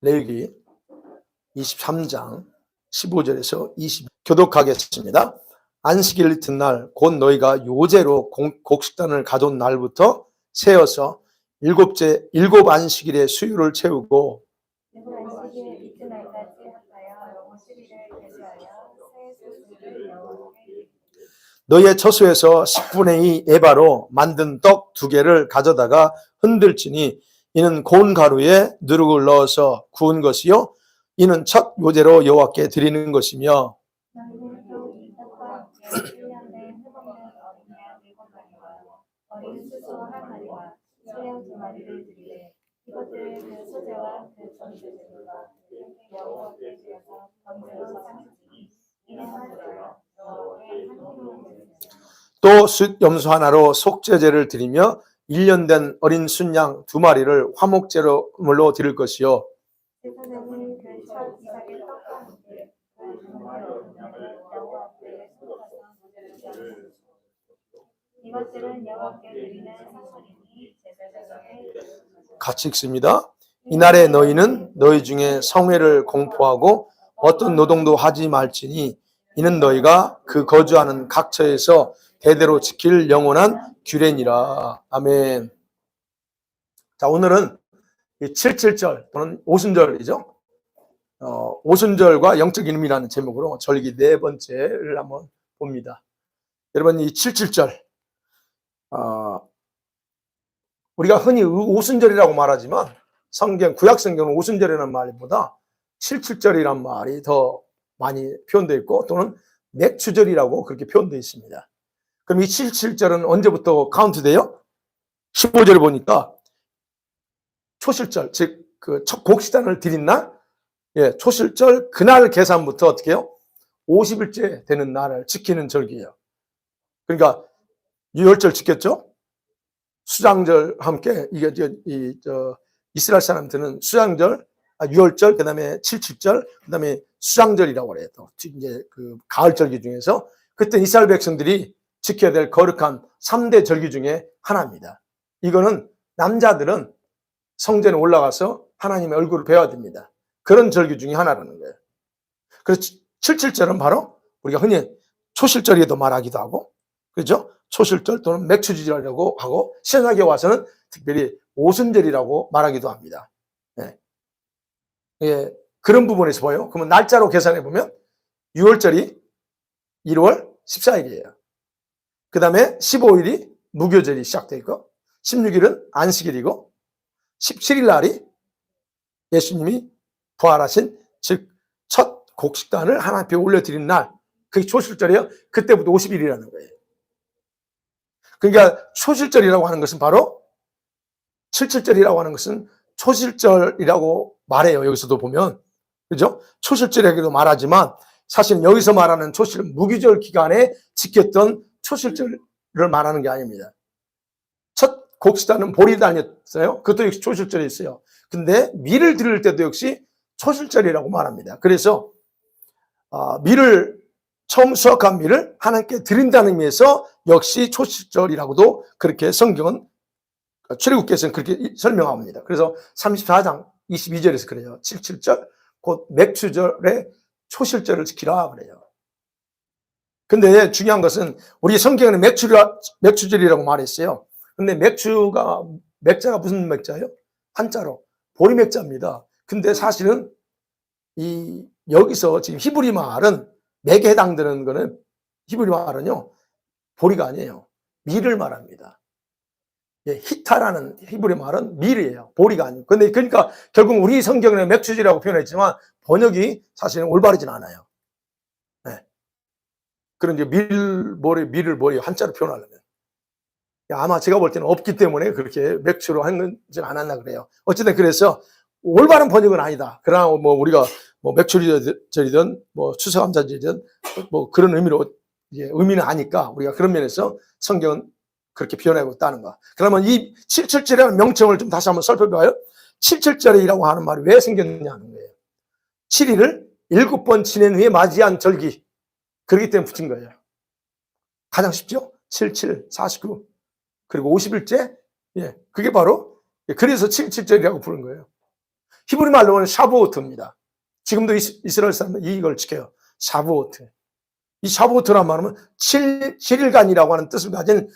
레위기 23장 15절에서 20 교독하겠습니다. 안식일 이튿날 곧 너희가 요제로 곡식단을 가져온 날부터 세어서 일곱 안식일의 수유를 채우고 안식일 이튿날까지 하여 50일을 계수하여 새 소수를 여호와께 너희의 처소에서 10분의 2 에바로 만든 떡 2개를 가져다가 흔들지니 이는 고운 가루에 누룩을 넣어서 구운 것이요 이는 첫 요제로 여호와께 드리는 것이며 너희는 또 이 떡과 함께 1년 내 해먹는 어린 양 7마리와 어린 수소 1마리와 소양 2마리를 드리되 이것들을 그 소재와 그 전제제물과 여호와께 드려서 번제로 삼으시니 이는 번제로 여호와께 한 힘을 드리시니 또 숫 염소 하나로 속죄제를 드리며 1년 된 어린 순양 2마리를 화목제물로 드릴 것이요 제사장은 그 첫 이삭의 떡과 함께 그 분의 어린양을 여호와 앞에 쏟아서 드리시니 이것들은 여호와께 드리는 상물이니 제사장에게 드리소서. 같이 읽습니다. 이날에 너희는 너희 중에 성회를 공포하고 어떤 노동도 하지 말지니 이는 너희가 그 거주하는 각처에서 대대로 지킬 영원한 규례니라. 아멘. 자, 오늘은 77절 또는 오순절이죠. 오순절과 영적 이름이라는 제목으로 절기 4번째를 한번 봅니다. 여러분, 이 77절 우리가 흔히 오순절이라고 말하지만 구약 성경은 오순절이라는 말보다 77절이라는 말이 더 많이 표현되어 있고 또는 맥추절이라고 그렇게 표현되어 있습니다. 그럼 이 77절은 언제부터 카운트돼요? 15절을 보니까 초실절, 즉 그 첫 곡식단을 드린 날, 초실절 그날 계산부터 어떻게 해요? 50일째 되는 날을 지키는 절기예요. 그러니까 유월절 지켰죠? 수장절 함께 이게 이스라엘 사람들은 수장절, 유월절, 그다음에 77절, 그다음에 수장절이라고 그래요. 또 이제 그 가을 절기 중에서 그때 이스라엘 백성들이 지켜야 될 거룩한 3대 절기 중에 하나입니다. 이거는 남자들은 성전에 올라가서 하나님의 얼굴을 배워야 됩니다. 그런 절기 중에 하나라는 거예요. 그래서 77절은 바로 우리가 흔히 초실절에도 말하기도 하고, 그렇죠? 초실절 또는 맥추절이라고 하고, 신약에 와서는 특별히 오순절이라고 말하기도 합니다. 그런 부분에서 보여요. 그러면 날짜로 계산해 보면 6월절이 1월 14일이에요. 그 다음에 15일이 무교절이 시작되어 있고 16일은 안식일이고 17일 날이 예수님이 부활하신 즉 첫 곡식단을 하나님 앞에 올려드린 날, 그게 초실절이에요. 그때부터 50일이라는 거예요. 그러니까 초실절이라고 하는 것은 바로 77절이라고 하는 것은 초실절이라고 말해요. 여기서도 보면, 그죠? 초실절이라고도 말하지만 사실은 여기서 말하는 초실은 무교절 기간에 지켰던 초실절을 말하는 게 아닙니다. 첫 곡식단은 보리 다녔어요. 그것도 역시 초실절이 있어요. 근데 밀을 드릴 때도 역시 초실절이라고 말합니다. 그래서 밀을 처음 수확한 밀을 하나님께 드린다는 의미에서 역시 초실절이라고도 그렇게 성경은 출애굽기에서는 그렇게 설명합니다. 그래서 34장 22절에서 그래요. 77절 곧 맥추절의 초실절을 지키라 그래요. 근데 중요한 것은 우리 성경에는 맥추절이라고 말했어요. 근데 맥자가 무슨 맥자예요? 한자로 보리맥자입니다. 근데 사실은 여기서 지금 히브리 말은 맥에 해당되는 거는 히브리 말은요 보리가 아니에요. 밀을 말합니다. 히타라는 히브리 말은 밀이에요. 보리가 아니고. 근데 그러니까 결국 우리 성경에는 맥추절이라고 표현했지만 번역이 사실은 올바르진 않아요. 그런 이제 밀을 한자로 표현하려면. 아마 제가 볼 때는 없기 때문에 그렇게 맥주로 한 건지는 않았나 그래요. 어쨌든 그래서 올바른 번역은 아니다. 그러나 우리가 맥주절이든 추수감사절이든 그런 의미로 의미는 아니까 우리가 그런 면에서 성경은 그렇게 표현하고 있다는 거. 그러면 이 77절이라는 명칭을 좀 다시 한번 살펴봐요. 77절이라고 하는 말이 왜 생겼느냐는 거예요. 7일을 7번 지낸 후에 맞이한 절기. 그렇기 때문에 붙인 거예요. 가장 쉽죠? 77, 49. 그리고 50일째, 그게 바로, 그래서 77절이라고 부른 거예요. 히브리 말로는 샤부오트입니다. 지금도 이스라엘 사람은 이걸 지켜요. 샤부오트. 이 샤부오트란 말은 7일간이라고 하는 뜻을 가진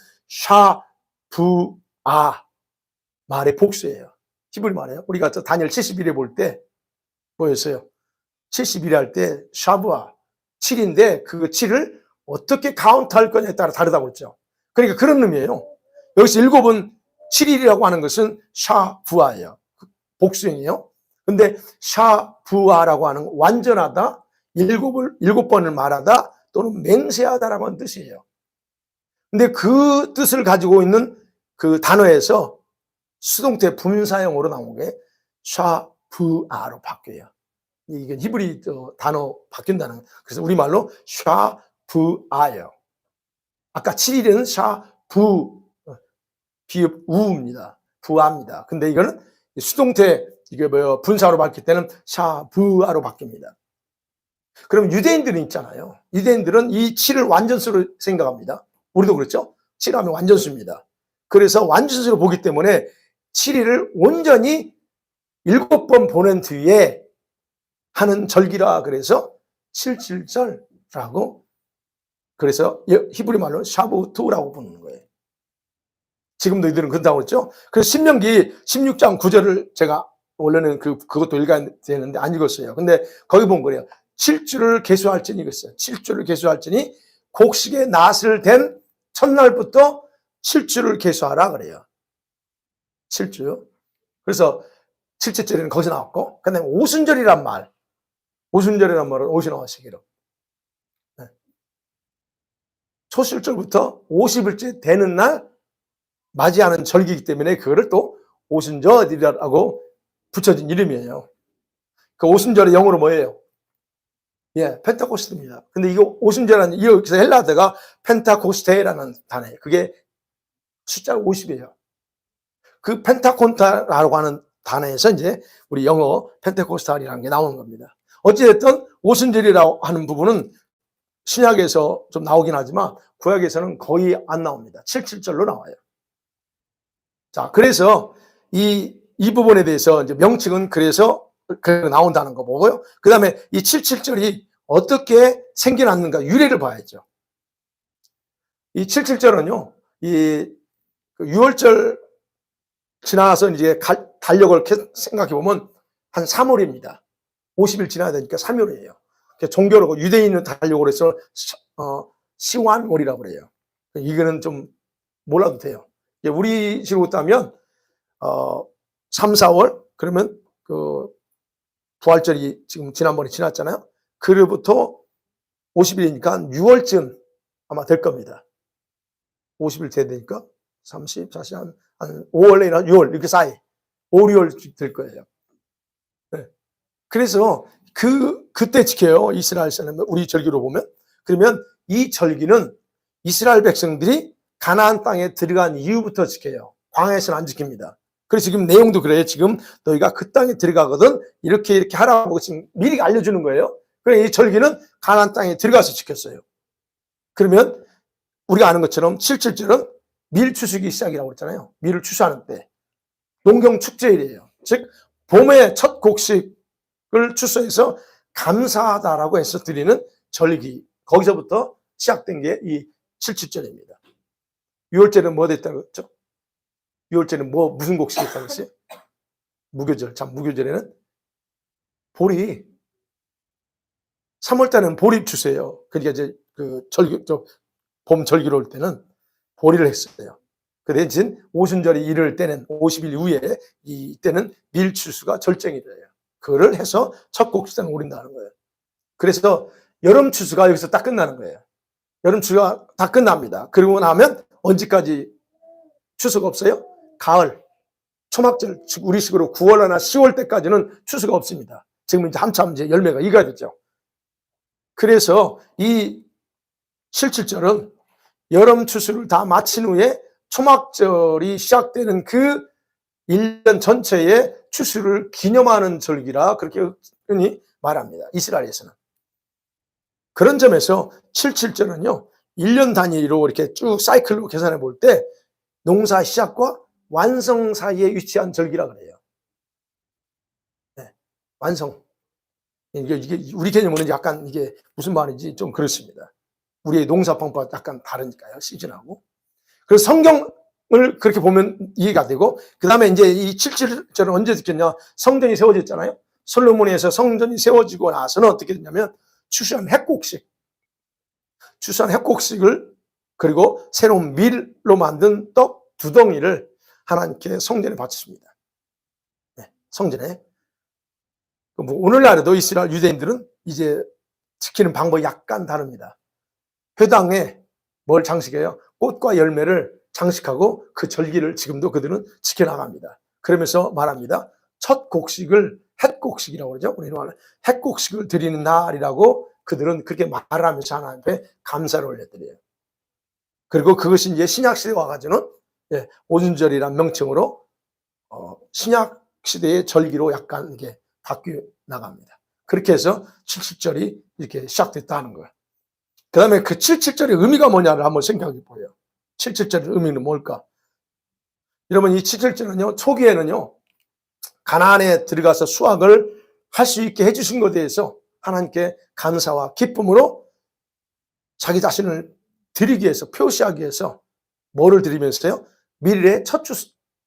샤부아 말의 복수예요. 히브리 말이에요. 우리가 저 다니엘 71에 볼 때 뭐였어요? 71에 할 때 샤부아 7인데 그 7을 어떻게 카운트할 거냐에 따라 다르다고 했죠. 그러니까 그런 의미예요. 여기서 7은 7일이라고 하는 것은 샤부아예요. 복수형이에요. 근데 샤부아라고 하는 완전하다, 7번을 말하다 또는 맹세하다라고 하는 뜻이에요. 근데 그 뜻을 가지고 있는 그 단어에서 수동태 분사형으로 나온 게 샤부아로 바뀌어요. 이게 히브리 단어 바뀐다는 거예요. 그래서 우리말로 샤부아예요. 아까 7일은 샤부, 비읍 우입니다. 부아입니다. 근데 이거는 수동태 이게 분사로 바뀔 때는 샤부아로 바뀝니다. 그럼 유대인들은 있잖아요. 유대인들은 이 7을 완전수로 생각합니다. 우리도 그렇죠? 7하면 완전수입니다. 그래서 완전수로 보기 때문에 7일을 온전히 7번 보낸 뒤에 하는 절기라 그래서 7.7절이라고 그래서 히브리 말로 샤부투라고 부르는 거예요. 지금도 이들은 그런다고 그랬죠? 그래서 신명기 16장 9절을 제가 원래는 그것도 읽어야 되는데 안 읽었어요. 근데 거기 보면 그래요. 7주를 계수할지니 이랬어요. 7주를 계수할지니 곡식의 낫을 댄 첫날부터 7주를 계수하라 그래요. 7주. 그래서 7節절에는 거기서 나왔고, 그 다음에 오순절이란 말. 오순절이란 말은 옷이 나왔시기로. 네. 초실절부터 50일째 되는 날 맞이하는 절기이기 때문에 그거를 또 오순절이라고 붙여진 이름이에요. 그 오순절의 영어로 뭐예요? 예, 펜타코스트입니다. 근데 이거 오순절은 여기서 헬라어가 펜타코스테라는 단어예요. 그게 숫자가 50이에요. 그 펜타콘타라고 하는 단어에서 이제 우리 영어 펜테코스탈이라는 게 나오는 겁니다. 어찌됐든 오순절이라고 하는 부분은 신약에서 좀 나오긴 하지만 구약에서는 거의 안 나옵니다. 77절로 나와요. 자, 그래서 이 부분에 대해서 이제 명칭은 그래서 나온다는 거 보고요. 그 다음에 이 77절이 어떻게 생겨났는가 유래를 봐야죠. 이 77절은요, 이 6월절 지나서 이제 달력을 생각해 보면 한 3월입니다. 50일 지나야 되니까 3월이에요. 종교로 유대인은 달력으로 해서 시완월이라고 그래요. 이거는 좀 몰라도 돼요. 우리 식으로 따면 3, 4월 그러면 그 부활절이 지금 지난번에 지났잖아요. 그로부터 50일이니까 6월쯤 아마 될 겁니다. 50일 돼야 되니까 30, 40, 한 5월 내나 6월 이렇게 사이 5, 6월 될 거예요. 네. 그래서 그때 지켜요. 이스라엘 사람 우리 절기로 보면. 그러면 이 절기는 이스라엘 백성들이 가나안 땅에 들어간 이후부터 지켜요. 광야에서는 안 지킵니다. 그래서 지금 내용도 그래요. 지금 너희가 그 땅에 들어가거든 이렇게 하라고 지금 미리 알려주는 거예요. 그래서 이 절기는 가나안 땅에 들어가서 지켰어요. 그러면 우리가 아는 것처럼 7.7절은 밀 추수기 시작이라고 그랬잖아요. 밀을 추수하는 때. 농경 축제일이에요. 즉 봄의 첫 곡식을 추수해서 감사하다라고 해서 드리는 절기. 거기서부터 시작된 게 이 7.7절입니다. 6월절은 뭐 됐다고 했죠? 6월절은 무슨 곡식이 있다고 했어요? 무교절. 참, 무교절에는 보리. 3월달은 보리 추수예요. 그러니까 이제 봄 절기로 올 때는 보리를 했어요. 그 대신 오순절이 이를 때는 50일 이후에 이때는 밀 추수가 절정이 돼요. 그거를 해서 첫 곡식을 올린다는 거예요. 그래서 여름 추수가 여기서 딱 끝나는 거예요. 여름 추수가 다 끝납니다. 그리고 나면 언제까지 추수가 없어요? 가을, 초막절, 우리식으로 9월이나 10월 때까지는 추수가 없습니다. 지금 이제 한참 이제 열매가 익어야 되죠. 그래서 이 7.7절은 여름 추수를 다 마친 후에 초막절이 시작되는 그 1년 전체의 추수를 기념하는 절기라 그렇게 흔히 말합니다. 이스라엘에서는. 그런 점에서 7.7절은요. 1년 단위로 이렇게 쭉 사이클로 계산해 볼 때 농사 시작과 완성 사이에 위치한 절기라 그래요. 네. 완성. 이게 우리 개념으로는 약간 이게 무슨 말인지 좀 그렇습니다. 우리의 농사 방법과 약간 다르니까요. 시즌하고. 그래서 성경을 그렇게 보면 이해가 되고, 그 다음에 이제 이 7절은 언제 듣겠냐? 성전이 세워졌잖아요. 솔로몬에서 성전이 세워지고 나서는 어떻게 됐냐면, 추수한 핵곡식을, 그리고 새로운 밀로 만든 떡 2덩이를 하나님께 성전에 바쳤습니다. 네, 성전에. 뭐 오늘날에도 이스라엘 유대인들은 이제 지키는 방법이 약간 다릅니다. 회당에 뭘 장식해요? 꽃과 열매를 장식하고 그 절기를 지금도 그들은 지켜나갑니다. 그러면서 말합니다. 첫 곡식을 햇곡식이라고 그러죠. 우리는 햇곡식을 드리는 날이라고 그들은 그렇게 말을 하면서 하나님께 감사를 올려드려요. 그리고 그것이 이제 신약시대에 와가지고는 오순절이란 명칭으로 신약시대의 절기로 약간 이게 바뀌어 나갑니다. 그렇게 해서 77절이 이렇게 시작됐다는 거예요. 그 다음에 그 77절의 의미가 뭐냐를 한번 생각해 보여요. 77절의 의미는 뭘까? 여러분, 이 77절은요, 초기에는요, 가나안에 들어가서 수확을 할 수 있게 해주신 것에 대해서 하나님께 감사와 기쁨으로 자기 자신을 드리기 위해서, 표시하기 위해서 뭐를 드리면서요? 밀의 첫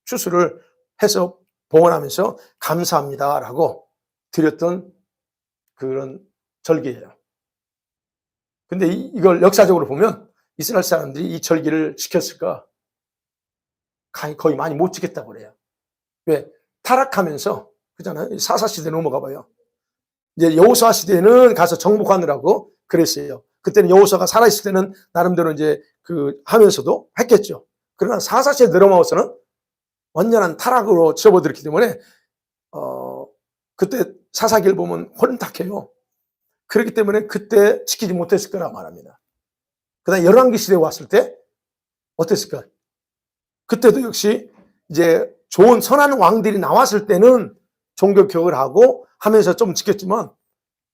추수를 해서 봉헌하면서 감사합니다라고 드렸던 그런 절기예요. 근데 이걸 역사적으로 보면 이스라엘 사람들이 이 절기를 지켰을까? 거의 많이 못 지켰다고 그래요. 왜? 타락하면서, 그잖아요. 사사시대 넘어가 봐요. 이제 여호수아 시대는 가서 정복하느라고 그랬어요. 그때는 여호수아가 살아있을 때는 나름대로 이제 하면서도 했겠죠. 그러나 사사시대 넘어와서는 완전한 타락으로 접어들었기 때문에, 그때 사사기를 보면 혼탁해요. 그렇기 때문에 그때 지키지 못했을 거라 말합니다. 그 다음에 열왕기 시대에 왔을 때 어땠을까? 그때도 역시 이제 좋은 선한 왕들이 나왔을 때는 종교 교육을 하고 하면서 좀 지켰지만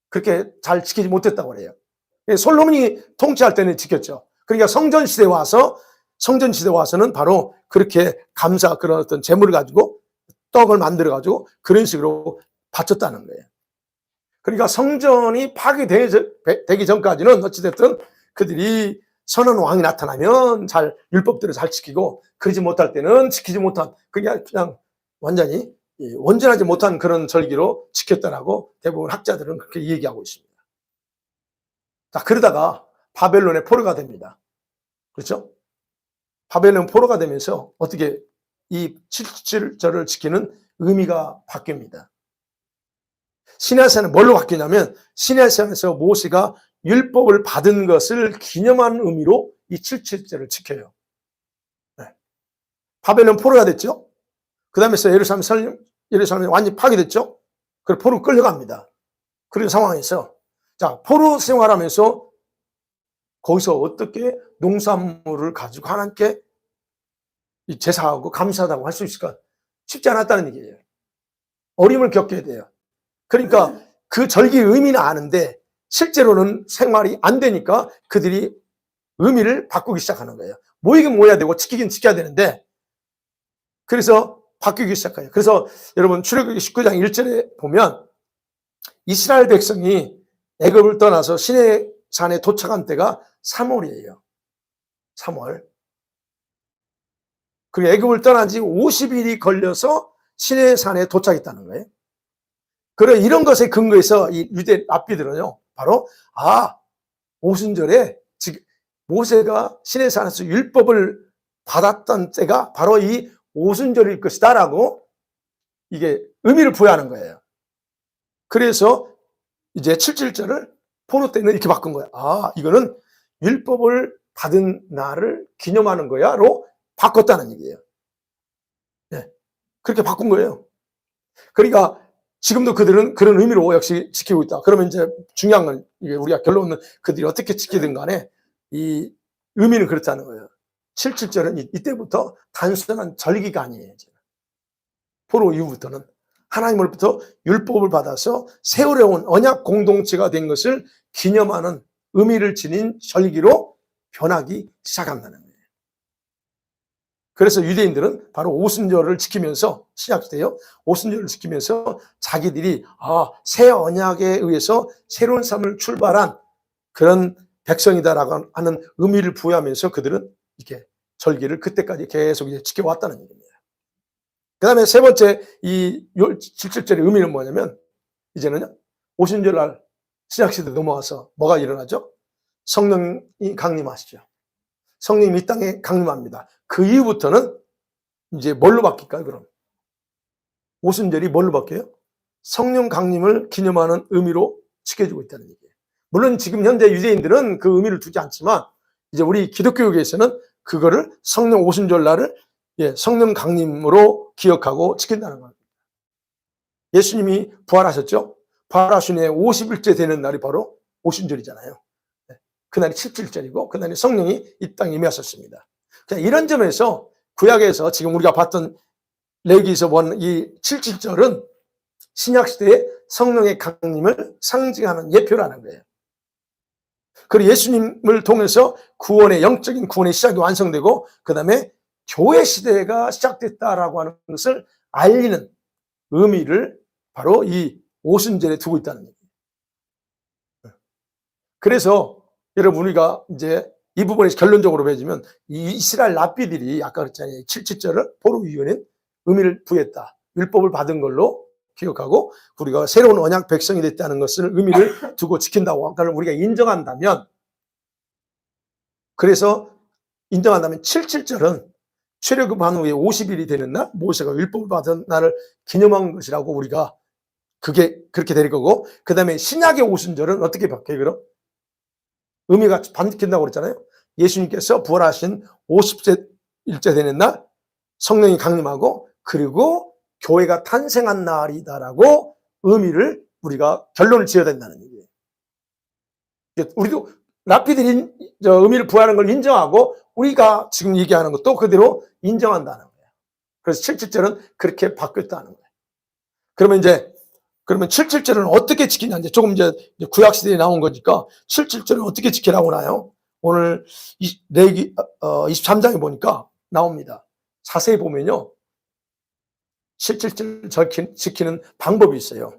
그렇게 잘 지키지 못했다고 그래요. 솔로몬이 통치할 때는 지켰죠. 그러니까 성전 시대에 와서는 바로 그렇게 그런 어떤 재물을 가지고 떡을 만들어 가지고 그런 식으로 바쳤다는 거예요. 그러니까 성전이 파괴되기 전까지는 어찌됐든 그들이 선한 왕이 나타나면 율법대로 잘 지키고, 그러지 못할 때는 지키지 못한, 그냥 완전히 온전하지 못한 그런 절기로 지켰다라고 대부분 학자들은 그렇게 얘기하고 있습니다. 자, 그러다가 바벨론의 포로가 됩니다. 그렇죠? 바벨론 포로가 되면서 어떻게 이 77절을 지키는 의미가 바뀝니다. 시내산은 뭘로 바뀌냐면, 시내산에서 모세가 율법을 받은 것을 기념하는 의미로 이 77절을 지켜요. 네. 바벨론 포로가 됐죠. 그 다음에 예루살렘이 완전히 파괴됐죠. 그래서 포로 끌려갑니다. 그런 상황에서, 자, 포로 생활하면서 거기서 어떻게 농산물을 가지고 하나님께 제사하고 감사하다고 할 수 있을까? 쉽지 않았다는 얘기예요. 어려움을 겪게 돼요. 그러니까 그 절기의 의미는 아는데 실제로는 생활이 안 되니까 그들이 의미를 바꾸기 시작하는 거예요. 모이긴 모여야 되고 지키긴 지켜야 되는데, 그래서 바뀌기 시작해요. 그래서 여러분, 출애굽기 19장 1절에 보면 이스라엘 백성이 애굽을 떠나서 시내산에 도착한 때가 3월이에요. 3월. 그리고 애굽을 떠난 지 50일이 걸려서 시내산에 도착했다는 거예요. 그래, 이런 것에 근거해서 이 유대 랍비들은요, 바로, 오순절에 모세가 시내산에서 율법을 받았던 때가 바로 이 오순절일 것이다라고 이게 의미를 부여하는 거예요. 그래서 이제 77절을 포로 때는 이렇게 바꾼 거야. 이거는 율법을 받은 날을 기념하는 거야로 바꿨다는 얘기예요. 네, 그렇게 바꾼 거예요. 그러니까 지금도 그들은 그런 의미로 역시 지키고 있다. 그러면 이제 중요한 건, 우리가 결론은 그들이 어떻게 지키든 간에 이 의미는 그렇다는 거예요. 77절은 이때부터 단순한 절기가 아니에요. 포로 이후부터는 하나님으로부터 율법을 받아서 세월해온 언약 공동체가 된 것을 기념하는 의미를 지닌 절기로 변하기 시작한다는 거예요. 그래서 유대인들은 바로 오순절을 지키면서, 신약시대요, 오순절을 지키면서 자기들이 새 언약에 의해서 새로운 삶을 출발한 그런 백성이다라고 하는 의미를 부여하면서 그들은 이렇게 절기를 그때까지 계속 이제 지켜왔다는 얘기입니다. 그 다음에 세 번째 이 7절의 의미는 뭐냐면, 이제는요, 오순절날 신약시대 넘어와서 뭐가 일어나죠? 성령이 강림하시죠. 성령이 이 땅에 강림합니다. 그 이후부터는 이제 뭘로 바뀔까요, 그럼? 오순절이 뭘로 바뀌어요? 성령 강림을 기념하는 의미로 지켜지고 있다는 얘기예요. 물론 지금 현재 유대인들은 그 의미를 두지 않지만, 이제 우리 기독교계에서는 그거를 성령 오순절 날을 성령 강림으로 기억하고 지킨다는 겁니다. 예수님이 부활하셨죠? 부활하신 후에 50일째 되는 날이 바로 오순절이잖아요. 그날이 7일절이고 그날이 성령이 이 땅에 임하셨습니다. 이런 점에서 구약에서 지금 우리가 봤던 레위기에서 본 이 7일절은 신약시대의 성령의 강림을 상징하는 예표라는 거예요. 그리고 예수님을 통해서 구원의, 영적인 구원의 시작이 완성되고 그 다음에 교회 시대가 시작됐다라고 하는 것을 알리는 의미를 바로 이 오순절에 두고 있다는 얘기예요. 그래서 여러분, 우리가 이제 이 부분에서 결론적으로 맺으면 이 이스라엘 랍비들이 아까 그랬잖아요. 7.7절을 포로위원인 의미를 부여했다. 율법을 받은 걸로 기억하고 우리가 새로운 언약 백성이 됐다는 것을 의미를 두고 지킨다고 아까 우리가 인정한다면, 그래서 인정한다면 7.7절은 출애굽한 후에 50일이 되는 날, 모세가 율법을 받은 날을 기념한 것이라고 우리가 그게 그렇게 될 거고, 그 다음에 신약의 오순절은 어떻게 바뀌어요, 그럼? 의미가 바뀐다고 그랬잖아요. 예수님께서 부활하신 50일째 되는 날 성령이 강림하고 그리고 교회가 탄생한 날이다라고 의미를 우리가 결론을 지어야 된다는 얘기예요. 우리도 랍비들이 의미를 부여하는 걸 인정하고 우리가 지금 얘기하는 것도 그대로 인정한다는 거예요. 그래서 7.7절은 그렇게 바뀌었다는 거예요. 그러면 7.7절은 어떻게 지키냐, 이제 조금 이제 구약시대에 나온 거니까 7.7절은 어떻게 지키라고 나요? 오늘 레위기 23장에 보니까 나옵니다. 자세히 보면요, 7.7절 지키는 방법이 있어요.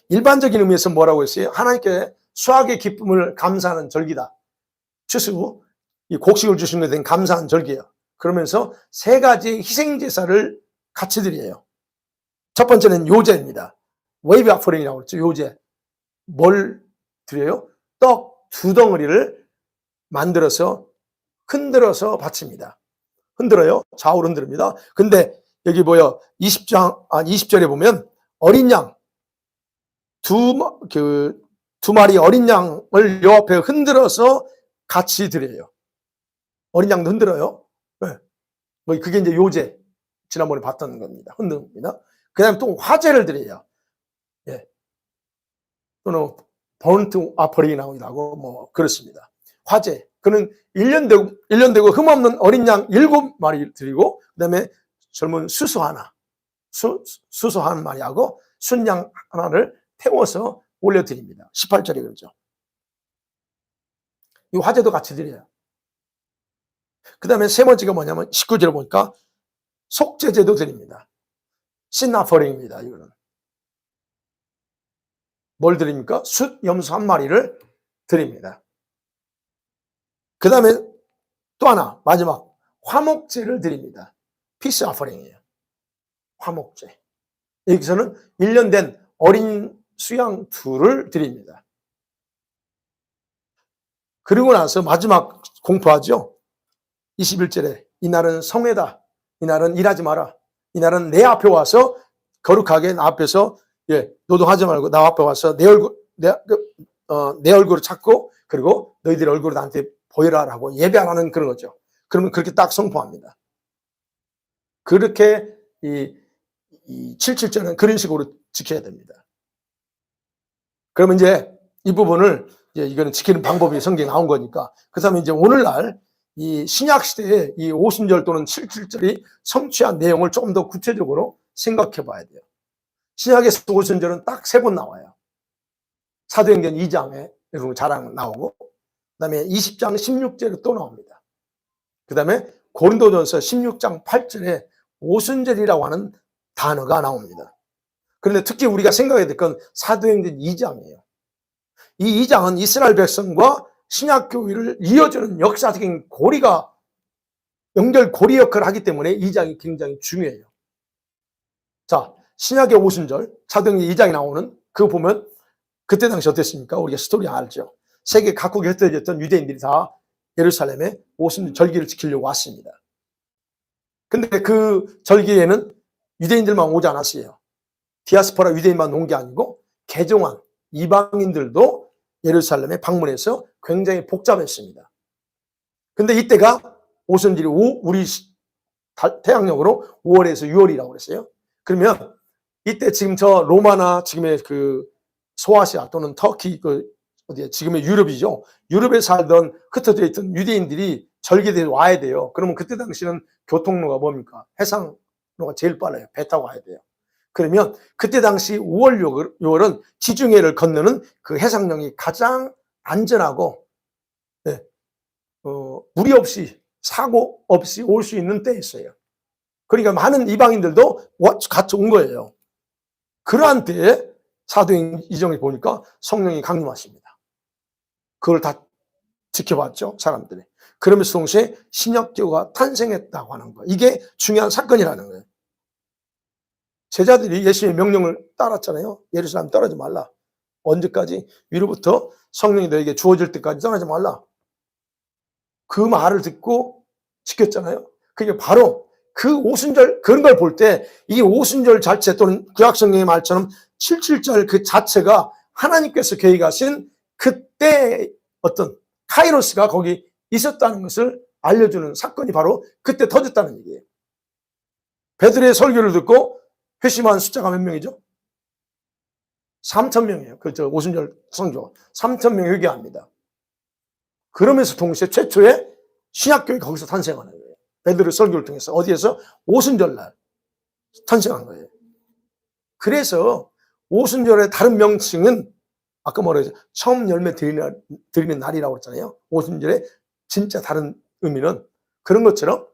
일반적인 의미에서 뭐라고 했어요? 하나님께 수확의 기쁨을 감사하는 절기다. 추수, 이 곡식을 주시는 것에 대한 감사하는 절기예요. 그러면서 세 가지 희생제사를 같이 드려요. 첫 번째는 요제입니다. 웨이브 아퍼링이라고 그랬죠. 요제. 뭘 드려요? 떡 2덩어리를 만들어서 흔들어서 바칩니다. 흔들어요. 좌우로 흔듭니다. 근데 여기 20절에 보면 어린 양 두 마리 어린 양을 요 앞에 흔들어서 같이 드려요. 어린 양도 흔들어요. 네. 그게 이제 요제. 지난번에 봤던 겁니다. 흔듭니다. 그 다음에 또 화제를 드려요. 예. 또는 번트 아퍼링이 나오기도 하고 뭐 그렇습니다. 화제. 그는 1년 되고 흠없는 어린 양 7마리 드리고 그 다음에 젊은 수소 하나, 수소 한 마리하고 순양 하나를 태워서 올려드립니다. 18절에 그러죠. 이 화제도 같이 드려요. 그 다음에 세 번째가 뭐냐면 19절에 보니까 속죄제도 드립니다. 신나퍼링입니다. 이거는. 뭘 드립니까? 숫 염소 1마리를 드립니다. 그 다음에 또 하나, 마지막, 화목제를 드립니다. 피스 아퍼링이에요. 화목제. 여기서는 1년 된 어린 수양 2를 드립니다. 그리고 나서 마지막 공포하죠. 21절에 이날은 성회다. 이날은 일하지 마라. 이날은 내 앞에 와서 거룩하게 나 앞에서 노동하지 말고 나 앞에 와서 내 얼굴을 찾고 그리고 너희들 얼굴을 나한테 보여라라고 예배하라는 그런 거죠. 그러면 그렇게 딱 선포합니다. 그렇게 이 7.7절은 그런 식으로 지켜야 됩니다. 그러면 이제 이 부분을 이거는 지키는 방법이 성경에 나온 거니까 그 다음에 이제 오늘날 이 신약 시대에 이 오순절 또는 7.7절이 성취한 내용을 조금 더 구체적으로 생각해 봐야 돼요. 신약에서 오순절은 딱 3번 나와요. 사도행전 2장에 여러분 자랑 나오고 그 다음에 20장 16절에 또 나옵니다. 그 다음에 고린도전서 16장 8절에 오순절이라고 하는 단어가 나옵니다. 그런데 특히 우리가 생각해야 될 건 사도행전 2장이에요. 이 2장은 이스라엘 백성과 신약교회를 이어주는 역사적인 고리가 연결고리 역할을 하기 때문에 2장이 굉장히 중요해요. 자, 신약의 오순절, 사도행전 2장에 나오는 그거 보면 그때 당시 어땠습니까? 우리가 스토리 알죠. 세계 각국에 흩어졌던 유대인들이 다 예루살렘에 오순절 절기를 지키려고 왔습니다. 근데 그 절기에는 유대인들만 오지 않았어요. 디아스포라 유대인만 온 게 아니고 개종한 이방인들도 예루살렘에 방문해서 굉장히 복잡했습니다. 근데 이때가 오순절이 우리 태양력으로 5월에서 6월이라고 그랬어요. 그러면 이때 지금 저 로마나 지금의 그 소아시아 또는 터키 어디야 지금의 유럽이죠. 유럽에 살던 흩어져 있던 유대인들이 절기에 와야 돼요. 그러면 그때 당시는 교통로가 뭡니까? 해상로가 제일 빨라요. 배 타고 와야 돼요. 그러면 그때 당시 5월, 6월은 지중해를 건너는 그 해상령이 가장 안전하고 무리 없이 사고 없이 올 수 있는 때였어요. 그러니까 많은 이방인들도 같이 온 거예요. 그러한 때에 사도행 2장에 보니까 성령이 강림하십니다. 그걸 다 지켜봤죠, 사람들이. 그러면서 동시에 신약교가 탄생했다고 하는 거예요. 이게 중요한 사건이라는 거예요. 제자들이 예수님의 명령을 따랐잖아요. 예루살렘 떠나지 말라. 언제까지? 위로부터 성령이 너에게 주어질 때까지 떠나지 말라. 그 말을 듣고 지켰잖아요. 그게 바로 그 오순절, 그런 걸 볼 때 이 오순절 자체 또는 구약성경의 말처럼 77절 그 자체가 하나님께서 계획하신 그때 어떤 카이로스가 거기 있었다는 것을 알려주는 사건이 바로 그때 터졌다는 얘기예요. 베드로의 설교를 듣고 회심한 숫자가 몇 명이죠? 3,000명이에요. 그 오순절 성교 3,000명 회개합니다. 그러면서 동시에 최초의 신약교회 거기서 탄생하는 거예요. 베드로 설교를 통해서 어디에서? 오순절날 탄생한 거예요. 그래서 오순절의 다른 명칭은 아까 뭐라 했죠? 처음 열매 드리는 날이라고 했잖아요. 오순절의 진짜 다른 의미는 그런 것처럼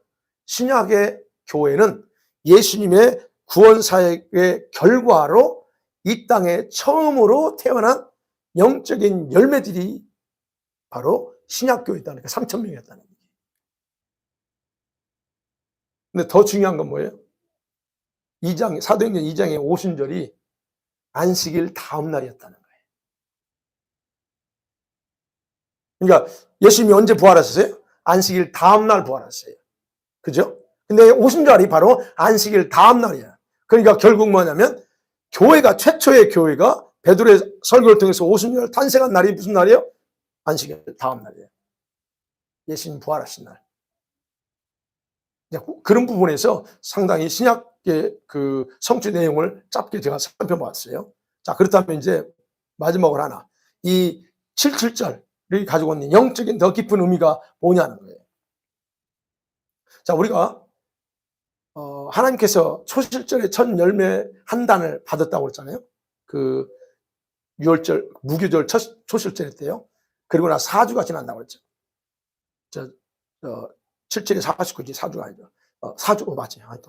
신약의 교회는 예수님의 구원 사역의 결과로 이 땅에 처음으로 태어난 영적인 열매들이 바로 신약교회였다는 거예요. 3,000명이었다는 거예요. 근데 더 중요한 건 뭐예요? 2장, 사도행전 2장의 오순절이 안식일 다음 날이었다는 거예요. 그러니까 예수님이 언제 부활하셨어요? 안식일 다음 날 부활하셨어요. 그죠? 근데 오순절이 바로 안식일 다음 날이야. 그러니까 결국 뭐냐면 교회가 최초의 교회가 베드로의 설교를 통해서 오순절 탄생한 날이 무슨 날이에요? 안식일 다음 날이에요. 예수님 부활하신 날. 그런 부분에서 상당히 신약의 그 성취 내용을 짧게 제가 살펴봤어요. 자, 그렇다면 이제 마지막으로 하나. 이 77절이 가지고 있는 영적인 더 깊은 의미가 뭐냐는 거예요. 자, 우리가 하나님께서 초실절의 첫 열매 한 단을 받았다고 그랬잖아요. 그 6월절, 무교절 초실절 때요. 그리고 나 4주가 지난다고 그랬죠. 77에 49지 4주가 아니죠. 4주, 맞아요.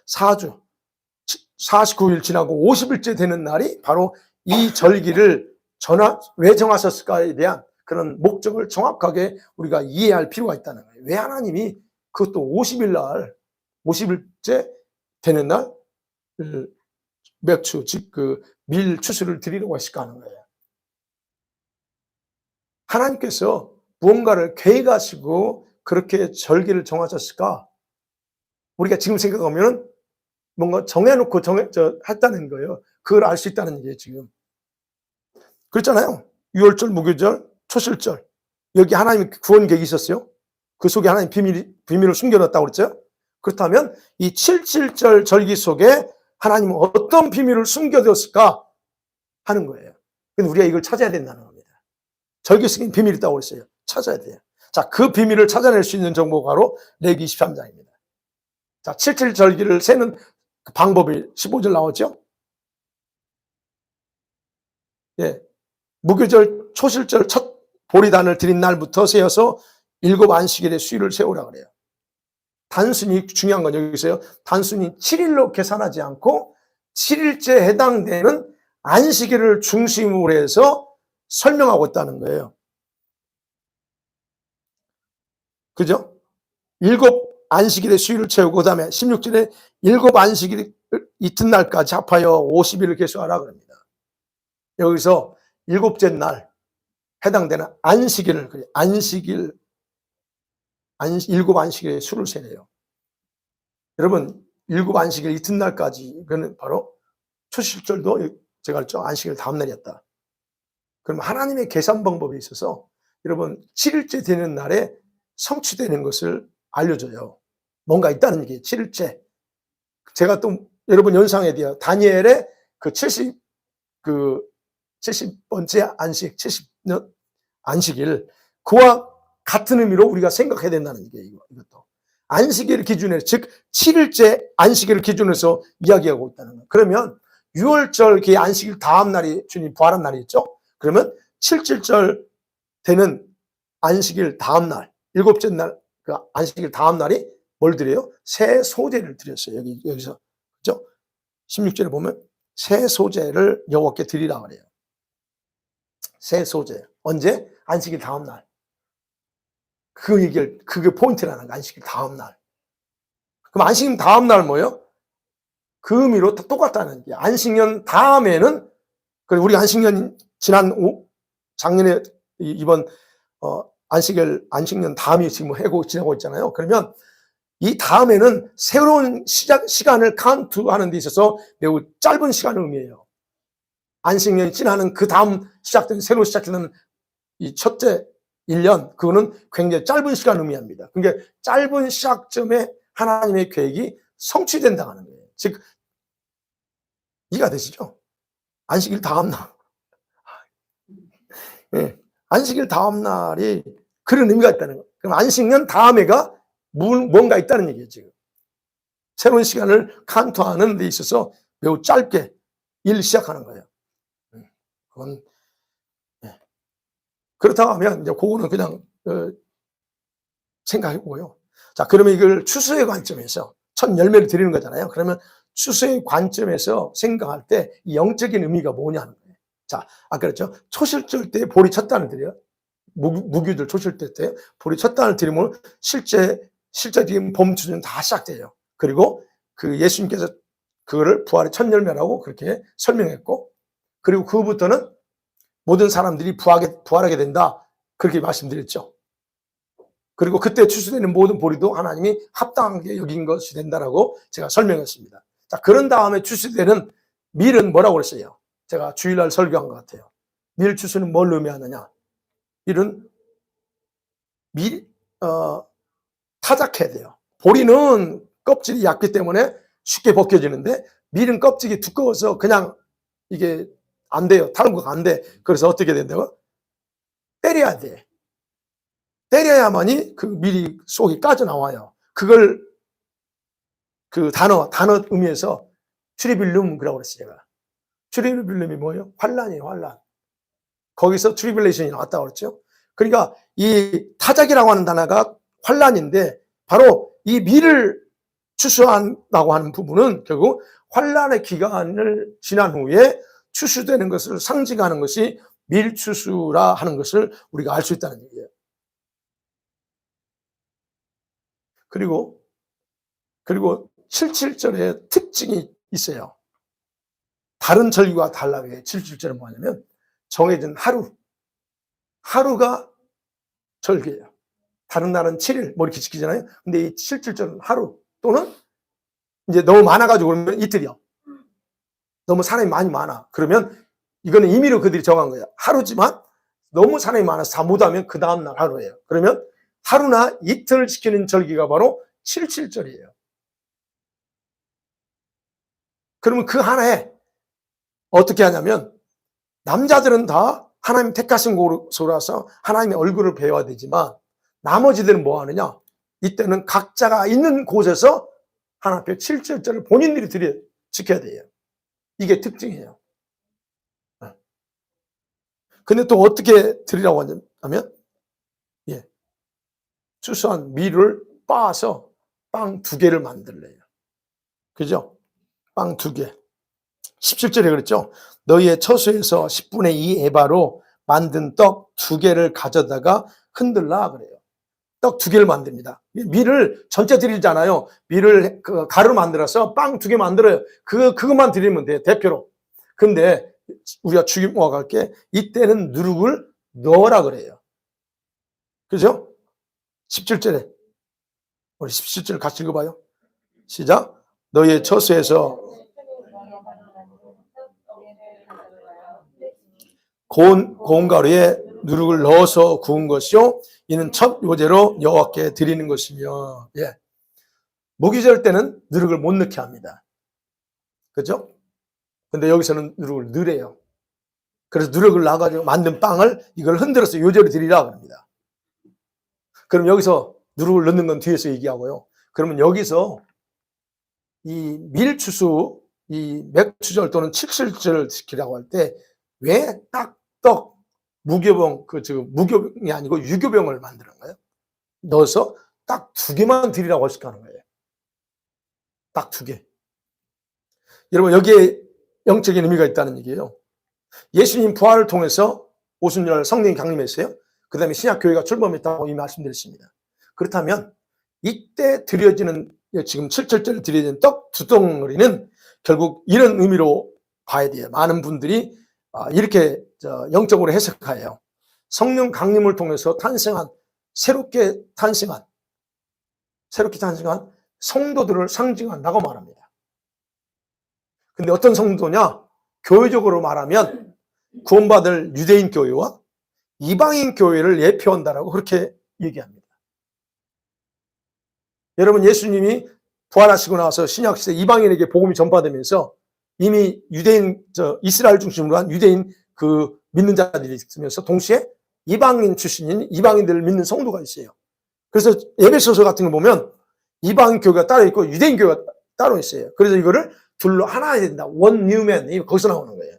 4주. 49일 지나고 50일째 되는 날이 바로 이 절기를 왜 정하셨을까에 대한 그런 목적을 정확하게 우리가 이해할 필요가 있다는 거예요. 왜 하나님이 그것도 50일 날, 50일째 되는 날, 맥주, 즉, 밀 추수를 드리려고 했을까 하는 거예요. 하나님께서 무언가를 계획하시고 그렇게 절기를 정하셨을까? 우리가 지금 생각하면 뭔가 정해놓고 했다는 거예요. 그걸 알 수 있다는 얘기예요, 지금. 그렇잖아요. 6월절, 무교절, 초실절. 여기 하나님 구원 계획이 있었어요. 그 속에 하나님 비밀을 숨겨놨다고 그랬죠. 그렇다면 이 77절 절기 속에 하나님은 어떤 비밀을 숨겨뒀을까 하는 거예요. 근데 우리가 이걸 찾아야 된다는 겁니다. 절기 속에 비밀이 있다고 그랬어요. 찾아야 돼요. 자, 그 비밀을 찾아낼 수 있는 정보가 바로 레위기 23장입니다. 자, 77 절기를 세는 그 방법이 15절 나오죠? 예. 무교절, 초실절 첫 보리단을 드린 날부터 세어서 7 안식일의 수일을 세우라 그래요. 단순히 중요한 건 여기서요. 단순히 7일로 계산하지 않고 7일째 해당되는 안식일을 중심으로 해서 설명하고 있다는 거예요. 그죠? 7 안식일에 수일을 채우고 그다음에 16절에 7 안식일 이튿날까지 합하여 50일을 계수하라 그럽니다. 여기서 7째 날 해당되는 안식일을 7 안식일에 수를 세네요. 여러분 7 안식일 이튿날까지 그는 바로 초실절도 제가 알죠. 안식일 다음 날이었다. 그럼 하나님의 계산 방법에 있어서 여러분 7일째 되는 날에 성취되는 것을 알려줘요. 뭔가 있다는 얘기예요. 7일째. 제가 또 여러분 연상에 대해 다니엘의 그 70번째 안식, 70년 안식일, 그와 같은 의미로 우리가 생각해야 된다는 얘기예요. 이것도. 안식일 기준에, 즉 7일째 안식일을 기준으로 해서 이야기하고 있다는 거예요. 그러면 6월절 그 안식일 다음 날이 주님 부활한 날이 있죠. 그러면 7.7절 되는 안식일 다음 날, 7째 날, 그 안식일 다음 날이 뭘 드려요? 새 소제를 드렸어요. 여기서. 그죠? 16절에 보면 새 소제를 여호와께 드리라 그래요. 새 소제. 언제? 안식일 다음 날. 그게 포인트라는 거, 안식일 다음 날. 그럼 안식일 다음 날 뭐예요? 그 의미로 똑같다는 게 안식년 다음에는, 우리 안식년 작년에 이번 안식년 다음이 지금 해고 지나고 있잖아요. 그러면 이 다음에는 새로운 시간을 카운트하는 데 있어서 매우 짧은 시간을 의미해요. 안식년이 지나는 그 다음 새로 시작되는 이 첫째 1년, 그거는 굉장히 짧은 시간을 의미합니다. 그러니까 짧은 시작점에 하나님의 계획이 성취된다는 거예요. 즉, 이해가 되시죠? 안식일 다음 날. 네. 안식일 다음 날이 그런 의미가 있다는 거예요. 그럼 안식년 다음에가 뭔가 있다는 얘기예요, 지금. 새로운 시간을 카운트하는 데 있어서 매우 짧게 일 시작하는 거예요. 그건, 네. 그렇다고 하면, 이제 그거는 그냥, 생각해 보고요. 자, 그러면 이걸 추수의 관점에서 첫 열매를 드리는 거잖아요. 그러면 추수의 관점에서 생각할 때 이 영적인 의미가 뭐냐는 거예요. 자, 아까 그랬죠. 초실절 때 볼이 첫 단을 드려요. 무교들 초실절 때 볼이 첫 단을 드리면 실제 봄 추수는 다 시작돼요. 그리고 그 예수님께서 그거를 부활의 첫 열매라고 그렇게 설명했고, 그리고 그부터는 모든 사람들이 부활하게 된다. 그렇게 말씀드렸죠. 그리고 그때 추수되는 모든 보리도 하나님이 합당하게 여긴 것이 된다라고 제가 설명했습니다. 자, 그런 다음에 추수되는 밀은 뭐라고 그랬어요? 제가 주일날 설교한 것 같아요. 밀 추수는 뭘 의미하느냐? 밀은 타작해야 돼요. 보리는 껍질이 얇기 때문에 쉽게 벗겨지는데 밀은 껍질이 두꺼워서 그냥 이게 안 돼요. 탈구가 안 돼. 그래서 어떻게 된다고? 때려야 돼. 때려야만이 그 밀이 속이 까져나와요. 그걸 그 단어 의미에서 트리빌룸이라고 그랬어요, 제가. 트리빌룸이 뭐예요? 환란이에요, 환란. 거기서 트리빌레이션이 나왔다고 그랬죠. 그러니까 이 타작이라고 하는 단어가 환란인데 바로 이 밀을 추수한다고 하는 부분은 결국 환란의 기간을 지난 후에 추수되는 것을 상징하는 것이 밀추수라 하는 것을 우리가 알 수 있다는 얘기예요. 그리고 77절에 특징이 있어요. 다른 절기와 달라요. 77절은 뭐냐면 정해진 하루가 절기예요. 다른 날은 7일 뭐 이렇게 지키잖아요. 근데 이 77절은 하루 또는 이제 너무 많아가지고 그러면 이틀이요. 너무 사람이 많이 많아. 그러면 이거는 임의로 그들이 정한 거예요. 하루지만 너무 사람이 많아서 다 못하면 그 다음날 하루예요. 그러면 하루나 이틀 지키는 절기가 바로 77절이에요. 그러면 그 하나에 어떻게 하냐면 남자들은 다 하나님 택하신 곳으로서 하나님의 얼굴을 배워야 되지만 나머지들은 뭐 하느냐? 이때는 각자가 있는 곳에서 하나님 앞에 77절을 본인들이 지켜야 돼요. 이게 특징이에요. 근데 또 어떻게 드리라고 하냐면 추수한 밀을 빻아서 빵 2개를 만들래요. 그죠? 빵 2개. 17절에 그랬죠? 너희의 처소에서 10분의 2 에바로 만든 떡 2개를 가져다가 흔들라 그래요. 떡 2개를 만듭니다. 밀을 전체 드리잖아요. 밀을 가루 만들어서 빵 2개 만들어요. 그것만 드리면 돼요. 대표로. 근데 우리가 주목하게 할 게 이때는 누룩을 넣어라 그래요. 그죠? 17절에 우리 17절 같이 읽어봐요. 시작. 너희의 처소에서 고운 가루에 누룩을 넣어서 구운 것이요 이는 첫 요제로 여호와께 드리는 것이며. 예. 무기절 때는 누룩을 못 넣게 합니다. 그죠? 근데 여기서는 누룩을 넣으래요. 그래서 누룩을 넣어가지고 만든 빵을 이걸 흔들어서 요제로 드리라 그럽니다. 그럼 여기서 누룩을 넣는 건 뒤에서 얘기하고요. 그러면 여기서 이 밀추수, 이 맥추절 또는 칠칠절을 지키라고 할 때 왜 떡, 무교병, 무교병이 아니고 유교병을 만드는 거예요? 넣어서 딱 2개만 드리라고 하는 거예요. 딱 2개. 여러분, 여기에 영적인 의미가 있다는 얘기예요. 예수님 부활을 통해서 오순절 성령이 강림했어요. 그 다음에 신약교회가 출범했다고 이미 말씀드렸습니다. 그렇다면 이때 드려지는, 지금 7절에 드려지는 떡 2덩어리는 결국 이런 의미로 봐야 돼요. 많은 분들이 이렇게 영적으로 해석해요. 성령 강림을 통해서 새롭게 탄생한 성도들을 상징한다고 말합니다. 근데 어떤 성도냐? 교회적으로 말하면 구원받을 유대인 교회와 이방인 교회를 예표한다라고 그렇게 얘기합니다. 여러분, 예수님이 부활하시고 나서 신약시대 이방인에게 복음이 전파되면서 이미 유대인, 이스라엘 중심으로 한 유대인 믿는 자들이 있으면서 동시에 이방인 출신인 이방인들을 믿는 성도가 있어요. 그래서 에베소서 같은 거 보면 이방인 교회가 따로 있고 유대인 교회가 따로 있어요. 그래서 이거를 둘로 하나 해야 된다. 원 뉴맨. 거기서 나오는 거예요.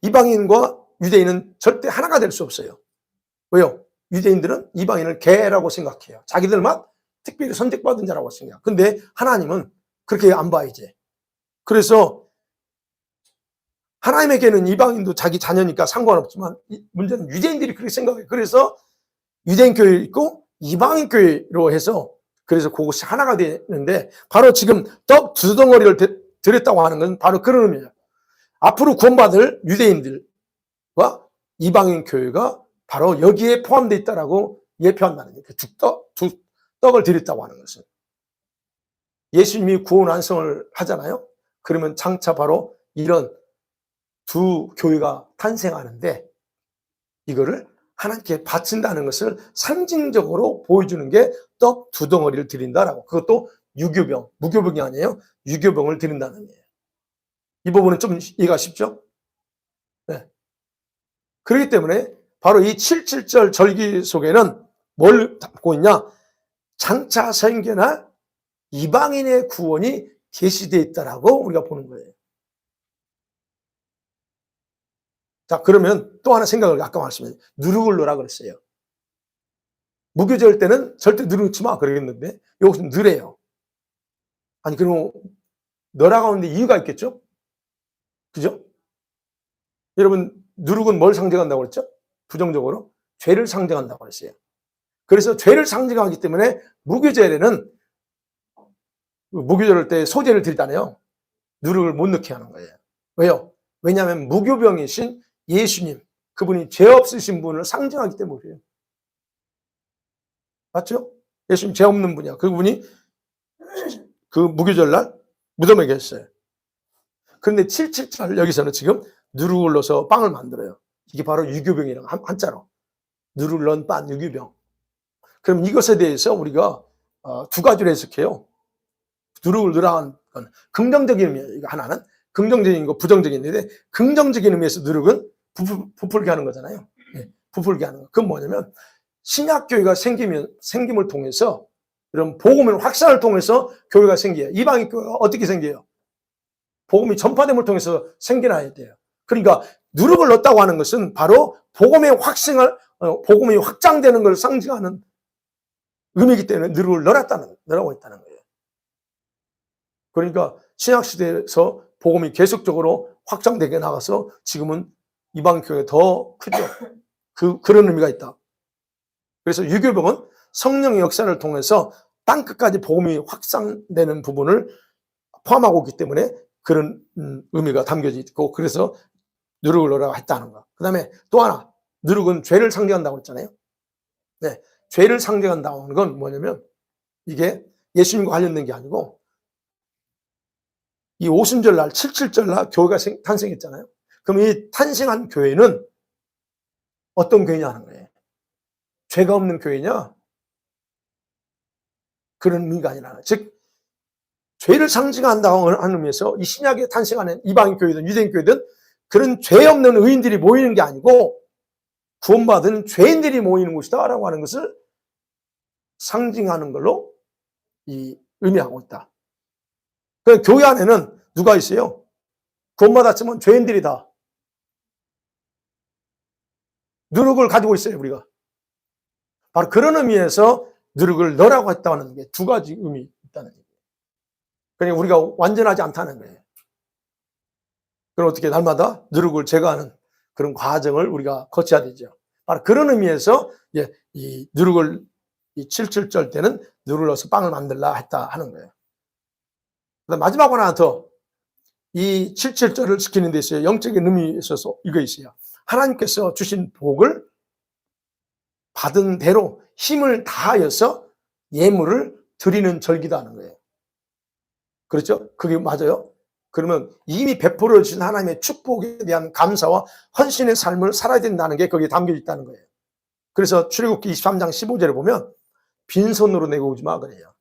이방인과 유대인은 절대 하나가 될 수 없어요. 왜요? 유대인들은 이방인을 개라고 생각해요. 자기들만 특별히 선택받은 자라고 생각해요. 근데 하나님은 그렇게 안 봐, 이제. 그래서 하나님에게는 이방인도 자기 자녀니까 상관없지만 문제는 유대인들이 그렇게 생각해요. 그래서 유대인 교회 있고 이방인 교회로 해서 그래서 그것이 하나가 되는데 바로 지금 떡 2덩어리를 드렸다고 하는 건 바로 그런 의미예요. 앞으로 구원받을 유대인들과 이방인 교회가 바로 여기에 포함되어 있다라고 예표한다는 거예요. 두 떡을 드렸다고 하는 것은. 예수님이 구원 완성을 하잖아요. 그러면 장차 바로 이런 2 교회가 탄생하는데 이거를 하나님께 바친다는 것을 상징적으로 보여주는 게 떡 2덩어리를 드린다라고. 그것도 유교병, 무교병이 아니에요. 유교병을 드린다는 거예요. 이 부분은 좀 이해가 쉽죠? 네. 그렇기 때문에 바로 이 77절 절기 속에는 뭘 담고 있냐? 장차 생겨날 이방인의 구원이 계시되어 있다라고 우리가 보는 거예요. 자, 그러면 또 하나 생각을 아까 말씀드린 누룩을 넣으라 그랬어요. 무교절 때는 절대 누룩 넣지 마 그러겠는데 여기서 넣으래요. 아니, 그럼 넣으라고 하는데 이유가 있겠죠? 그죠? 여러분, 누룩은 뭘 상징한다고 그랬죠? 부정적으로 죄를 상징한다고 그랬어요. 그래서 죄를 상징하기 때문에 무교절에는 무교절 때 소제를 드리잖아요. 누룩을 못 넣게 하는 거예요. 왜요? 왜냐하면 무교병이신 예수님, 그분이 죄 없으신 분을 상징하기 때문에 그래요. 맞죠? 예수님 죄 없는 분이야. 그분이 그 무교절날 무덤에 계셨어요. 그런데 777 여기서는 지금 누룩을 넣어서 빵을 만들어요. 이게 바로 유교병이라고 한자로. 누룩을 넣은 빵, 유교병. 그럼 이것에 대해서 우리가 2가지로 해석해요. 누룩을 넣으라는 건 긍정적인 의미예요. 이거 하나는 긍정적인 거, 부정적인 의미인데 긍정적인 의미에서 누룩은 부풀게 하는 거잖아요. 네, 부풀게 하는 거. 그건 뭐냐면 신약교회가 생김을 통해서 이런 복음의 확산을 통해서 교회가 생겨요. 이방인 교회가 어떻게 생겨요? 복음이 전파됨을 통해서 생겨나야 돼요. 그러니까 누룩을 넣었다고 하는 것은 바로 복음이 확장되는 걸 상징하는 의미이기 때문에 누룩을 넣으라고 했다는 거예요. 그러니까 신약시대에서 복음이 계속적으로 확장되게 나가서 지금은 이방교회 더 크죠. 그런 의미가 있다. 그래서 유교복은 성령의 역사를 통해서 땅끝까지 복음이 확산되는 부분을 포함하고 있기 때문에 그런 의미가 담겨져 있고, 그래서 누룩을 넣으라고 했다는 거. 그 다음에 또 하나, 누룩은 죄를 상징한다고 했잖아요. 네, 죄를 상징한다고 하는 건 뭐냐면, 이게 예수님과 관련된 게 아니고, 이 오순절날, 77절날 교회가 탄생했잖아요. 그럼 이 탄생한 교회는 어떤 교회냐 하는 거예요. 죄가 없는 교회냐? 그런 의미가 아니라, 즉 죄를 상징한다고 하는 의미에서 이 신약에 탄생하는 이방인 교회든 유대인 교회든 그런 죄 없는 의인들이 모이는 게 아니고 구원받은 죄인들이 모이는 곳이다 라고 하는 것을 상징하는 걸로 의미하고 있다. 그 교회 안에는 누가 있어요? 구원받았지만 죄인들이다. 누룩을 가지고 있어요, 우리가. 바로 그런 의미에서 누룩을 넣으라고 했다는 게 두 가지 의미 있다는 얘기예요. 그러니까 우리가 완전하지 않다는 거예요. 그럼 어떻게 날마다 누룩을 제거하는 그런 과정을 우리가 거쳐야 되죠. 바로 그런 의미에서 이 누룩을 이 77절 때는 누룩을 넣어서 빵을 만들라 했다 하는 거예요. 그다음 마지막 하나 더, 이 77절을 지키는 데 있어요. 영적인 의미에 있어서 이거 있어요. 하나님께서 주신 복을 받은 대로 힘을 다하여서 예물을 드리는 절기다 하는 거예요. 그렇죠? 그게 맞아요? 그러면 이미 베풀어 주신 하나님의 축복에 대한 감사와 헌신의 삶을 살아야 된다는 게 거기에 담겨 있다는 거예요. 그래서 출애굽기 23장 15절에 보면 빈손으로 내고 오지 마 그래요.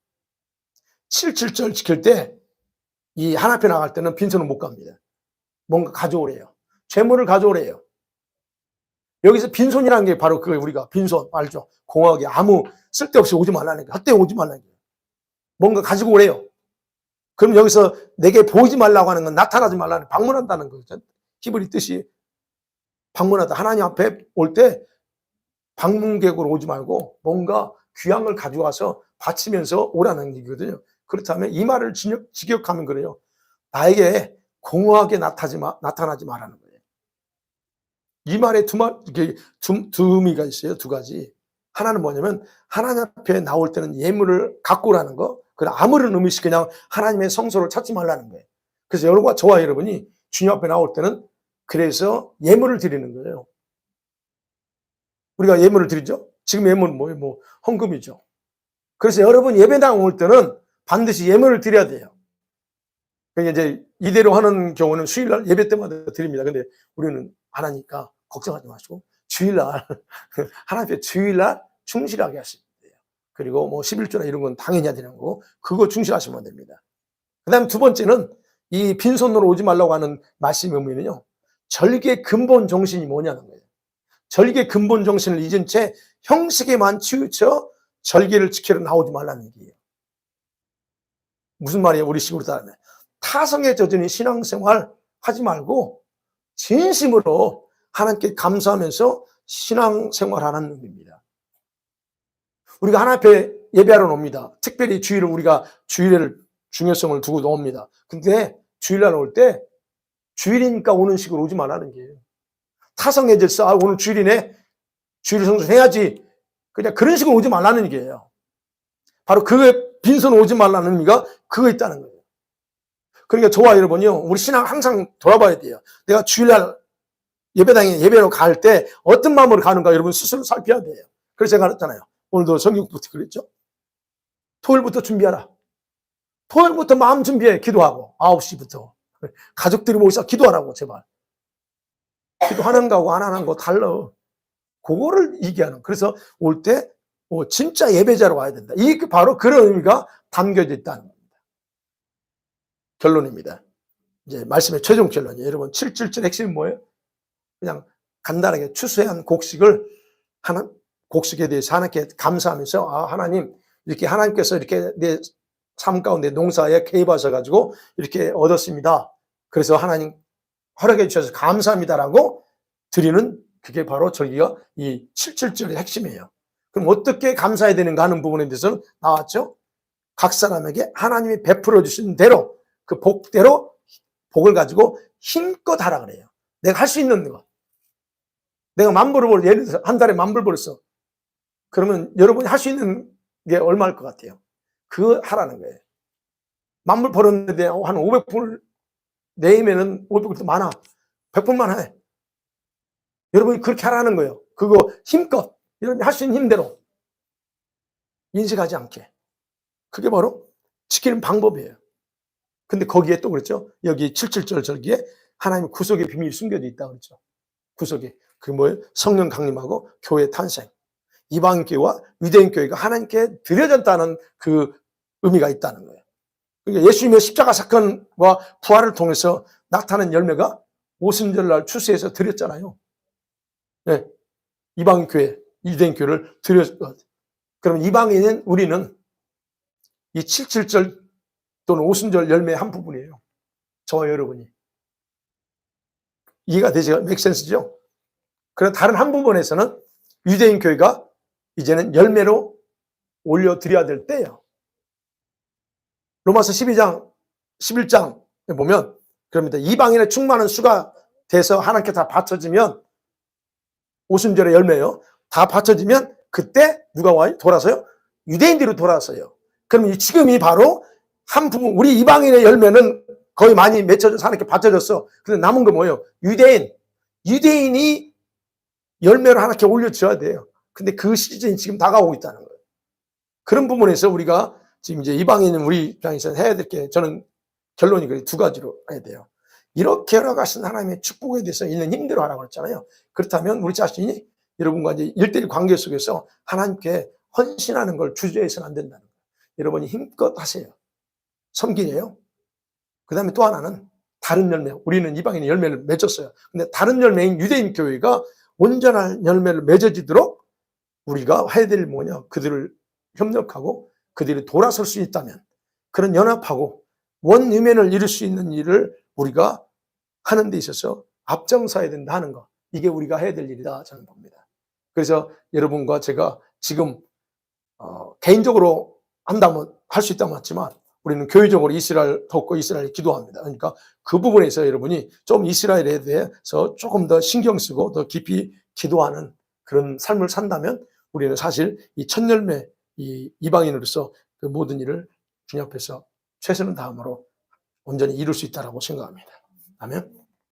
77절 지킬 때 이 하나님 앞에 나갈 때는 빈손은 못 갑니다. 뭔가 가져오래요. 재물을 가져오래요. 여기서 빈손이라는 게 바로 그 우리가 빈손 알죠? 공허하게 아무 쓸데없이 오지 말라는 게, 헛되이 오지 말라는 게, 뭔가 가지고 오래요. 그럼 여기서 내게 보이지 말라고 하는 건 나타나지 말라는, 방문한다는 거죠. 히브리 뜻이 방문하다. 하나님 앞에 올 때 방문객으로 오지 말고 뭔가 귀한 걸 가져와서 바치면서 오라는 얘기거든요. 그렇다면 이 말을 직역하면 그래요. 나에게 공허하게 나타나지 말라는 거예요. 이 말에 두 의미가 있어요. 두 가지. 하나는 뭐냐면 하나님 앞에 나올 때는 예물을 갖고 오라는 거. 그냥 아무런 의미씩 그냥 하나님의 성소를 찾지 말라는 거예요. 그래서 여러분과 저와 여러분이 주님 앞에 나올 때는 그래서 예물을 드리는 거예요. 우리가 예물을 드리죠. 지금 예물은 뭐예요? 헌금이죠. 그래서 여러분 예배당 올 때는 반드시 예물을 드려야 돼요. 그러니까 이제 이대로 하는 경우는 수요일날 예배 때마다 드립니다. 근데 우리는 안 하니까 걱정하지 마시고 주일날 하나님 앞에 주일날 충실하게 하시면 돼요. 그리고 11조나 이런 건 당연히 해야 되는 거고 그거 충실하시면 됩니다. 그 다음 두 번째는 이 빈손으로 오지 말라고 하는 말씀의 의미는요, 절기의 근본 정신이 뭐냐는 거예요. 절기의 근본 정신을 잊은 채 형식에만 치우쳐 절기를 지키러 나오지 말라는 얘기예요. 무슨 말이에요? 우리식으로 따르면 타성에 젖은 신앙생활 하지 말고 진심으로 하나님께 감사하면서 신앙생활하는 의미입니다. 우리가 하나님 앞에 예배하러 옵니다. 특별히 주일을 우리가 주일을 중요성을 두고 옵니다. 근데 주일날 올 때 주일이니까 오는 식으로 오지 말라는 게예요. 타성해졌어. 오늘 주일이네. 주일 성수해야지. 그냥 그런 식으로 오지 말라는 얘기예요. 바로 그 빈손 오지 말라는 의미가 그거 있다는 거예요. 그러니까 저와 여러분이요, 우리 신앙 항상 돌아봐야 돼요. 내가 주일날 예배당에 예배로 갈 때 어떤 마음으로 가는가 여러분 스스로 살펴야 돼요. 그래서 제가 그랬잖아요. 오늘도 성경부터 그랬죠. 토요일부터 준비하라. 토요일부터 마음 준비해. 기도하고 9시부터 가족들이 모여서 기도하라고. 제발. 기도하는 거하고 안 하는 거 달라. 그거를 얘기하는. 그래서 올 때 진짜 예배자로 와야 된다. 이게 바로 그런 의미가 담겨져 있다는 겁니다. 결론입니다. 이제 말씀의 최종 결론이에요. 여러분 7.7절 핵심이 뭐예요? 그냥 간단하게 추수한 곡식에 대해서 하나님께 감사하면서, 하나님, 이렇게 하나님께서 이렇게 내 삶 가운데 농사에 개입하셔가지고 이렇게 얻었습니다. 그래서 하나님 허락해 주셔서 감사합니다라고 드리는, 그게 바로 저기가 이 7.7절의 핵심이에요. 그럼 어떻게 감사해야 되는가 하는 부분에 대해서는 나왔죠. 각 사람에게 하나님이 베풀어 주신 대로 그 복대로 복을 가지고 힘껏 하라 그래요. 내가 할 수 있는 거. 내가 만불을 벌, 예를 들어서 한 달에 만불 벌었어. 그러면 여러분이 할 수 있는 게 얼마일 것 같아요? 그거 하라는 거예요. 만불 벌었는데 한 500불 내면은 500불도 많아. 100불만 해. 여러분이 그렇게 하라는 거예요. 그거 힘껏, 여러분이 할 수 있는 힘대로 인식하지 않게. 그게 바로 지키는 방법이에요. 근데 거기에 또 그랬죠. 여기 77절 절기에 하나님의 구속의 비밀이 숨겨져 있다 그랬죠. 구속이. 그게 뭐예요? 성령 강림하고 교회 탄생. 이방교회와 유대인교회가 하나님께 드려졌다는 그 의미가 있다는 거예요. 그러니까 예수님의 십자가 사건과 부활을 통해서 나타난 열매가 오순절날 추수해서 드렸잖아요. 네. 이방교회, 유대인교회를 드렸. 그럼 이방인은 우리는 이 77절 또는 오순절 열매의 한 부분이에요. 저와 여러분이. 이해가 되죠? 맥센스죠? 그런 다른 한 부분에서는 유대인 교회가 이제는 열매로 올려드려야 될 때예요. 로마서 12장, 11장에 보면 그럽니다. 이방인의 충만한 수가 돼서 하나님께 다 바쳐지면 오순절의 열매요. 다 바쳐지면 그때 누가 와요? 돌아서요? 유대인들이 돌아서요. 그럼 지금이 바로 한 부분, 우리 이방인의 열매는 거의 많이 맺혀져서 하나님께 바쳐졌어. 근데 남은 거 뭐예요? 유대인이 열매를 하나님께 올려줘야 돼요. 근데 그 시즌이 지금 다가오고 있다는 거예요. 그런 부분에서 우리가 지금 이제 이방인은 우리 입장에서 해야 될 게 저는 결론이 두 가지로 해야 돼요. 이렇게 열어가신 하나님의 축복에 대해서 있는 힘대로 하라고 했잖아요. 그렇다면 우리 자신이 여러분과 이제 1:1 관계 속에서 하나님께 헌신하는 걸 주저해서는 안 된다는 거예요. 여러분이 힘껏 하세요. 섬기래요. 그 다음에 또 하나는 다른 열매. 우리는 이방인의 열매를 맺었어요. 근데 다른 열매인 유대인 교회가 온전한 열매를 맺어지도록 우리가 해야 될 뭐냐. 그들을 협력하고 그들이 돌아설 수 있다면 그런 연합하고 원유면을 이룰 수 있는 일을 우리가 하는 데 있어서 앞장서야 된다 하는 거. 이게 우리가 해야 될 일이다 저는 봅니다. 그래서 여러분과 제가 지금 개인적으로 한다면 할 수 있다면 맞지만 우리는 교회적으로 이스라엘 돕고 이스라엘 기도합니다. 그러니까 그 부분에서 여러분이 좀 이스라엘에 대해서 조금 더 신경 쓰고 더 깊이 기도하는 그런 삶을 산다면 우리는 사실 이 첫 열매 이 이방인으로서 그 모든 일을 주님 앞에서 최선을 다함으로 온전히 이룰 수 있다고 생각합니다. 아멘.